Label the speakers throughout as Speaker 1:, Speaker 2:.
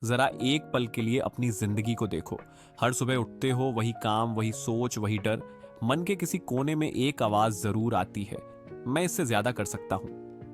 Speaker 1: जरा एक पल के लिए अपनी जिंदगी को देखो। हर सुबह उठते हो, वही काम, वही सोच, वही डर। मन के किसी कोने में एक आवाज जरूर आती है, मैं इससे ज्यादा कर सकता हूं।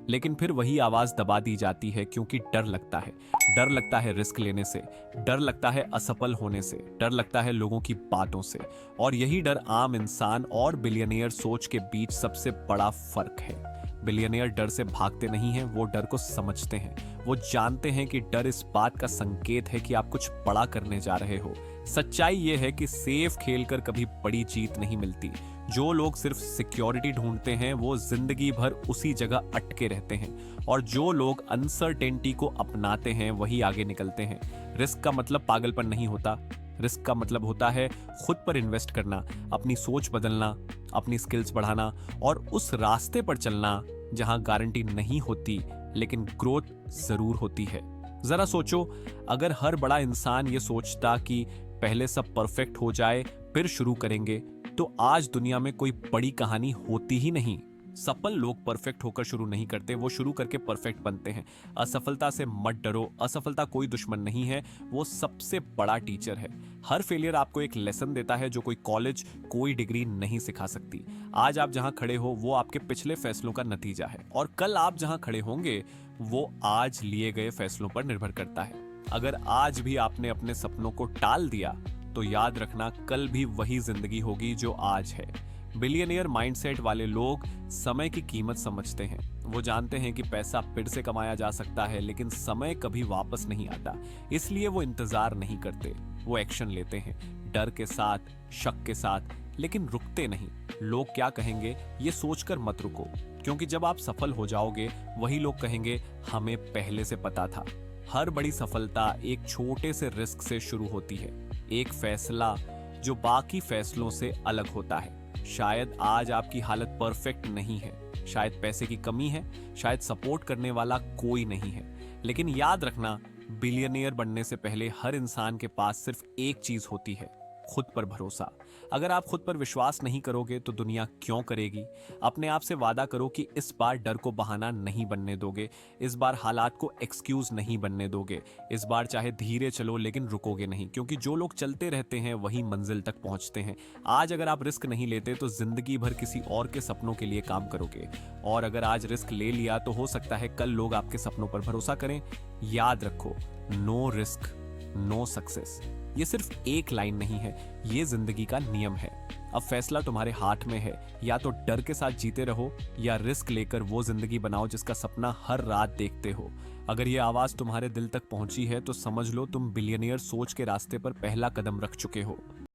Speaker 1: लेकिन फिर वही आवाज दबा दी जाती है, क्योंकि डर लगता है। डर लगता है रिस्क लेने से, डर लगता है असफल होने से, डर लगता है लोगों की बातों से। और यही डर आम इंसान और बिलियनियर सोच के बीच सबसे बड़ा फर्क है। बिलियनियर डर से भागते नहीं हैं, वो डर को समझते हैं। वो जानते हैं कि डर इस बात का संकेत है कि आप कुछ बड़ा करने जा रहे हो। सच्चाई ये है कि सेफ खेलकर कभी बड़ी जीत नहीं मिलती। जो लोग सिर्फ सिक्योरिटी ढूंढते हैं वो जिंदगी भर उसी जगह अटके रहते हैं, और जो लोग अनसर्टेनिटी को अपनाते हैं वही आगे निकलते हैं। रिस्क का मतलब पागलपन नहीं होता। रिस्क का मतलब होता है खुद पर इन्वेस्ट करना, अपनी सोच बदलना, अपनी स्किल्स बढ़ाना और उस रास्ते पर चलना जहां गारंटी नहीं होती लेकिन ग्रोथ जरूर होती है। जरा सोचो, अगर हर बड़ा इंसान ये सोचता कि पहले सब परफेक्ट हो जाए फिर शुरू करेंगे, तो आज दुनिया में कोई बड़ी कहानी होती ही नहीं। सफल लोग परफेक्ट होकर शुरू नहीं करते, वो शुरू करके परफेक्ट बनते हैं। असफलता से मत डरो, असफलता कोई दुश्मन नहीं है, वो सबसे बड़ा टीचर है। हर फेलियर आपको एक लेसन देता है जो कोई कॉलेज, कोई डिग्री नहीं सिखा सकती। आज आप जहां खड़े हो वो आपके पिछले फैसलों का नतीजा है, और कल आप जहां खड़े होंगे वो आज लिए गए फैसलों पर निर्भर करता है। अगर आज भी आपने अपने सपनों को टाल दिया तो याद रखना, कल भी वही जिंदगी होगी जो आज है। बिलियनियर माइंडसेट वाले लोग समय की कीमत समझते हैं। वो जानते हैं कि पैसा फिर से कमाया जा सकता है, लेकिन समय कभी वापस नहीं आता। इसलिए वो इंतजार नहीं करते, वो एक्शन लेते हैं, डर के साथ, शक के साथ, लेकिन रुकते नहीं। लोग क्या कहेंगे ये सोचकर मत रुको, क्योंकि जब आप सफल हो जाओगे वही लोग कहेंगे हमें पहले से पता था। हर बड़ी सफलता एक छोटे से रिस्क से शुरू होती है, एक फैसला जो बाकी फैसलों से अलग होता है। शायद आज आपकी हालत परफेक्ट नहीं है, शायद पैसे की कमी है, शायद सपोर्ट करने वाला कोई नहीं है, लेकिन याद रखना, बिलियनियर बनने से पहले हर इंसान के पास सिर्फ एक चीज होती है, खुद पर भरोसा। अगर आप खुद पर विश्वास नहीं करोगे तो दुनिया क्यों करेगी? अपने आप से वादा करो कि इस बार डर को बहाना नहीं बनने दोगे, इस बार हालात को एक्सक्यूज नहीं बनने दोगे, इस बार चाहे धीरे चलो लेकिन रुकोगे नहीं, क्योंकि जो लोग चलते रहते हैं वही मंजिल तक पहुंचते हैं। आज अगर आप रिस्क नहीं लेते तो जिंदगी भर किसी और के सपनों के लिए काम करोगे, और अगर आज रिस्क ले लिया तो हो सकता है कल लोग आपके सपनों पर भरोसा करें। याद रखो, नो रिस्क नो सक्सेस। ये सिर्फ एक लाइन नहीं है, ये जिंदगी का नियम है। अब फैसला तुम्हारे हाथ में है, या तो डर के साथ जीते रहो या रिस्क लेकर वो जिंदगी बनाओ जिसका सपना हर रात देखते हो। अगर ये आवाज तुम्हारे दिल तक पहुंची है तो समझ लो तुम बिलियनियर सोच के रास्ते पर पहला कदम रख चुके हो।